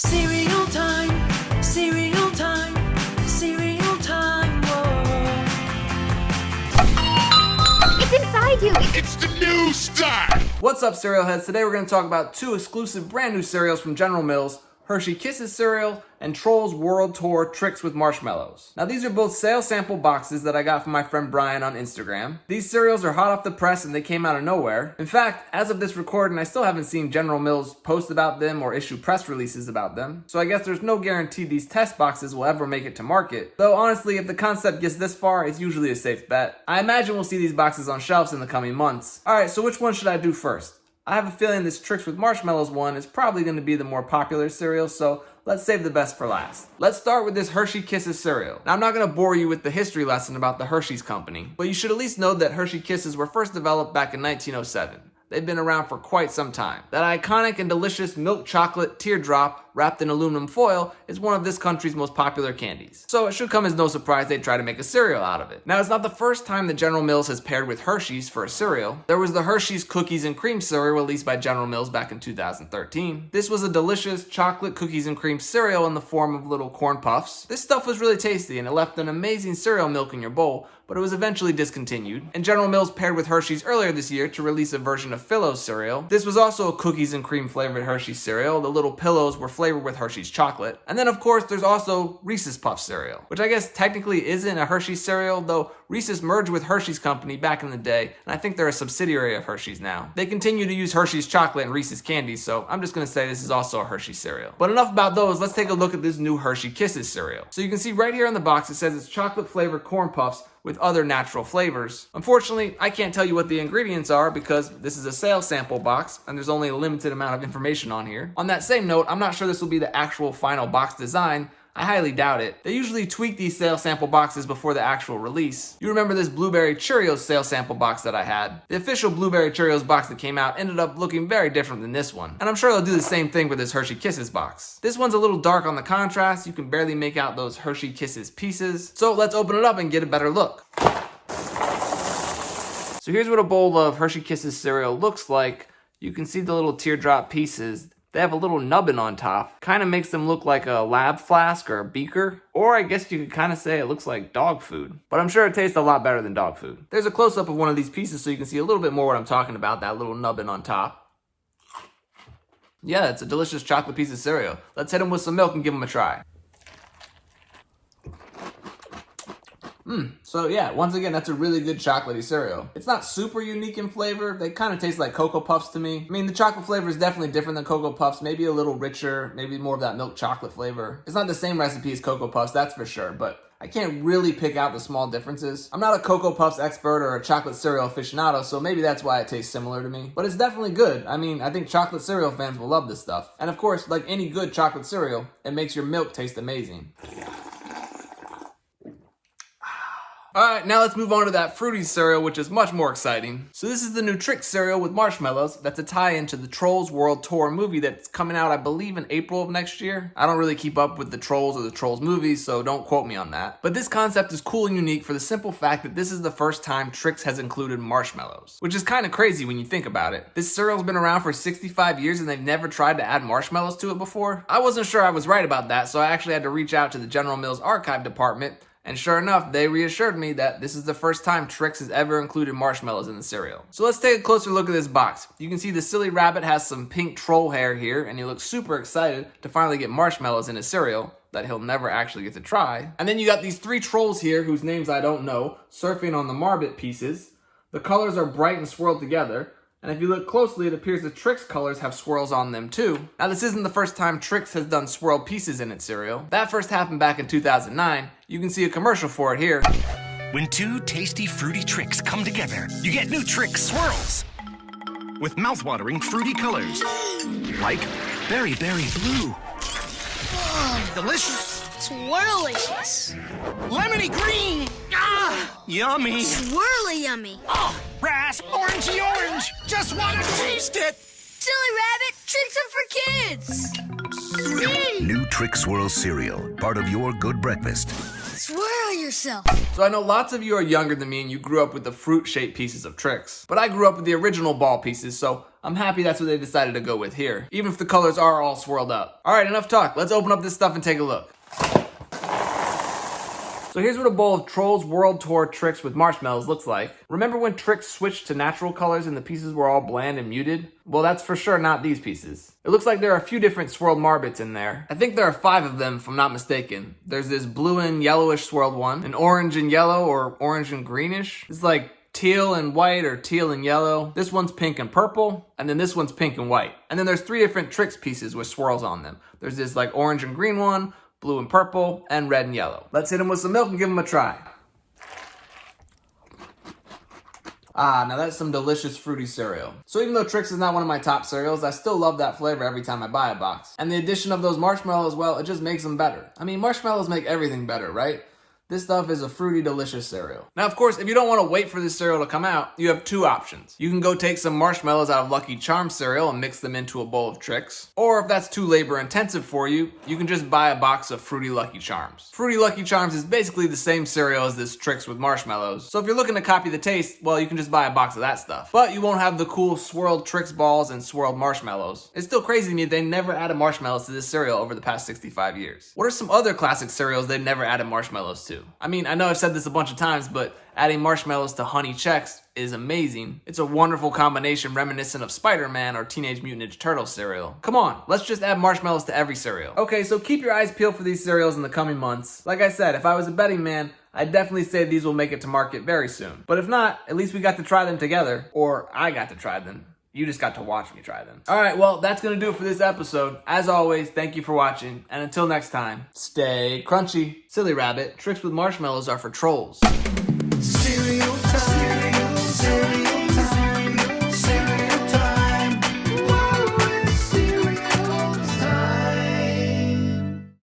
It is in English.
Cereal time, cereal time, cereal time, whoa. It's inside you! It's the new style! What's up, cereal heads? Today we're going to talk about two exclusive brand new cereals from General Mills, Hershey Kisses cereal and Trolls World Tour Trix with Marshmallows. Now these are both sale sample boxes that I got from my friend Brian on Instagram. These cereals are hot off the press and they came out of nowhere. In fact, as of this recording, I still haven't seen General Mills post about them or issue press releases about them. So I guess there's no guarantee these test boxes will ever make it to market. Though honestly, if the concept gets this far, it's usually a safe bet. I imagine we'll see these boxes on shelves in the coming months. Alright, so which one should I do first? I have a feeling this Trix with Marshmallows one is probably going to be the more popular cereal, so let's save the best for last. Let's start with this Hershey Kisses cereal. Now I'm not going to bore you with the history lesson about the Hershey's company, but you should at least know that Hershey Kisses were first developed back in 1907. They've been around for quite some time. That iconic and delicious milk chocolate teardrop wrapped in aluminum foil is one of this country's most popular candies. So it should come as no surprise they try to make a cereal out of it. Now it's not the first time that General Mills has paired with Hershey's for a cereal. There was the Hershey's Cookies and Cream cereal released by General Mills back in 2013. This was a delicious chocolate cookies and cream cereal in the form of little corn puffs. This stuff was really tasty and it left an amazing cereal milk in your bowl, but it was eventually discontinued. And General Mills paired with Hershey's earlier this year to release a version of Phillo's cereal. This was also a cookies and cream flavored Hershey's cereal. The little pillows were flavored with Hershey's chocolate. And then of course there's also Reese's Puff cereal, which I guess technically isn't a Hershey's cereal, though Reese's merged with Hershey's company back in the day, and I think they're a subsidiary of Hershey's now. They continue to use Hershey's chocolate and Reese's candies, so I'm just gonna say this is also a Hershey cereal. But enough about those, let's take a look at this new Hershey Kisses cereal. So you can see right here on the box it says it's chocolate flavored corn puffs with other natural flavors. Unfortunately, I can't tell you what the ingredients are because this is a sales sample box and there's only a limited amount of information on here. On that same note, I'm not sure this will be the actual final box design. I highly doubt it. They usually tweak these sales sample boxes before the actual release. You remember this Blueberry Cheerios sales sample box that I had? The official Blueberry Cheerios box that came out ended up looking very different than this one. And I'm sure they'll do the same thing with this Hershey Kisses box. This one's a little dark on the contrast. You can barely make out those Hershey Kisses pieces. So let's open it up and get a better look. So here's what a bowl of Hershey Kisses cereal looks like. You can see the little teardrop pieces. They have a little nubbin on top. Kind of makes them look like a lab flask or a beaker. Or I guess you could kind of say it looks like dog food. But I'm sure it tastes a lot better than dog food. There's a close-up of one of these pieces so you can see a little bit more what I'm talking about, that little nubbin on top. Yeah, it's a delicious chocolate piece of cereal. Let's hit them with some milk and give them a try. So yeah, once again, that's a really good chocolatey cereal. It's not super unique in flavor. They kind of taste like Cocoa Puffs to me. I mean, the chocolate flavor is definitely different than Cocoa Puffs, maybe a little richer, maybe more of that milk chocolate flavor. It's not the same recipe as Cocoa Puffs, that's for sure, but I can't really pick out the small differences. I'm not a Cocoa Puffs expert or a chocolate cereal aficionado, so maybe that's why it tastes similar to me. But it's definitely good. I mean, I think chocolate cereal fans will love this stuff. And of course, like any good chocolate cereal, it makes your milk taste amazing. Alright, now let's move on to that fruity cereal, which is much more exciting. So this is the new Trix cereal with marshmallows. That's a tie-in to the Trolls World Tour movie that's coming out, I believe, in April of next year. I don't really keep up with the Trolls or the Trolls movies, so don't quote me on that. But this concept is cool and unique for the simple fact that this is the first time Trix has included marshmallows, which is kind of crazy when you think about it. This cereal's been around for 65 years and they've never tried to add marshmallows to it before. I wasn't sure I was right about that, so I actually had to reach out to the General Mills archive department. And sure enough, they reassured me that this is the first time Trix has ever included marshmallows in the cereal. So let's take a closer look at this box. You can see the silly rabbit has some pink troll hair here, and he looks super excited to finally get marshmallows in his cereal that he'll never actually get to try. And then you got these three trolls here, whose names I don't know, surfing on the Marbit pieces. The colors are bright and swirled together. And if you look closely, it appears the Trix colors have swirls on them too. Now this isn't the first time Trix has done swirl pieces in its cereal. That first happened back in 2009. You can see a commercial for it here. When two tasty fruity Trix come together, you get new Trix swirls. With mouthwatering fruity colors. Like berry blue. Oh, delicious. Swirlicious. Lemony green. Ah, Yummy. Swirly yummy. oh, rasp orangey orange. Just want to taste it. Silly rabbit, Trix are for kids. New Trix Swirl cereal, part of your good breakfast. Swirl your yourself. So I know lots of you are younger than me and you grew up with the fruit-shaped pieces of Trix. But I grew up with the original ball pieces, so I'm happy that's what they decided to go with here, even if the colors are all swirled up. Alright, enough talk. Let's open up this stuff and take a look. So here's what a bowl of Trolls World Tour Trix with marshmallows looks like. Remember when Trix switched to natural colors and the pieces were all bland and muted? Well, that's for sure not these pieces. It looks like there are a few different swirled marbits in there. I think there are 5 of them if I'm not mistaken. There's this blue and yellowish swirled one, an orange and yellow or orange and greenish. It's like teal and white or teal and yellow. This one's pink and purple, and then this one's pink and white. And then there's 3 different Trix pieces with swirls on them. There's this like orange and green one, blue and purple, and red and yellow. Let's hit them with some milk and give them a try. Ah, now that's some delicious fruity cereal. So even though Trix is not one of my top cereals, I still love that flavor every time I buy a box. And the addition of those marshmallows, well, it just makes them better. I mean, marshmallows make everything better, right? This stuff is a fruity, delicious cereal. Now, of course, if you don't want to wait for this cereal to come out, you have 2 options. You can go take some marshmallows out of Lucky Charms cereal and mix them into a bowl of Trix. Or if that's too labor intensive for you, you can just buy a box of Fruity Lucky Charms. Fruity Lucky Charms is basically the same cereal as this Trix with marshmallows. So if you're looking to copy the taste, well, you can just buy a box of that stuff. But you won't have the cool swirled Trix balls and swirled marshmallows. It's still crazy to me they never added marshmallows to this cereal over the past 65 years. What are some other classic cereals they never added marshmallows to? I mean, I know I've said this a bunch of times, but adding marshmallows to Honey Chex is amazing. It's a wonderful combination reminiscent of Spider-Man or Teenage Mutant Ninja Turtles cereal. Come on, let's just add marshmallows to every cereal. Okay, so keep your eyes peeled for these cereals in the coming months. Like I said, if I was a betting man, I'd definitely say these will make it to market very soon. But if not, at least we got to try them together, or I got to try them. You just got to watch me try them. Alright, well, that's gonna do it for this episode. As always, thank you for watching, and until next time, stay crunchy. Silly rabbit, Trix with marshmallows are for trolls. Cereal time.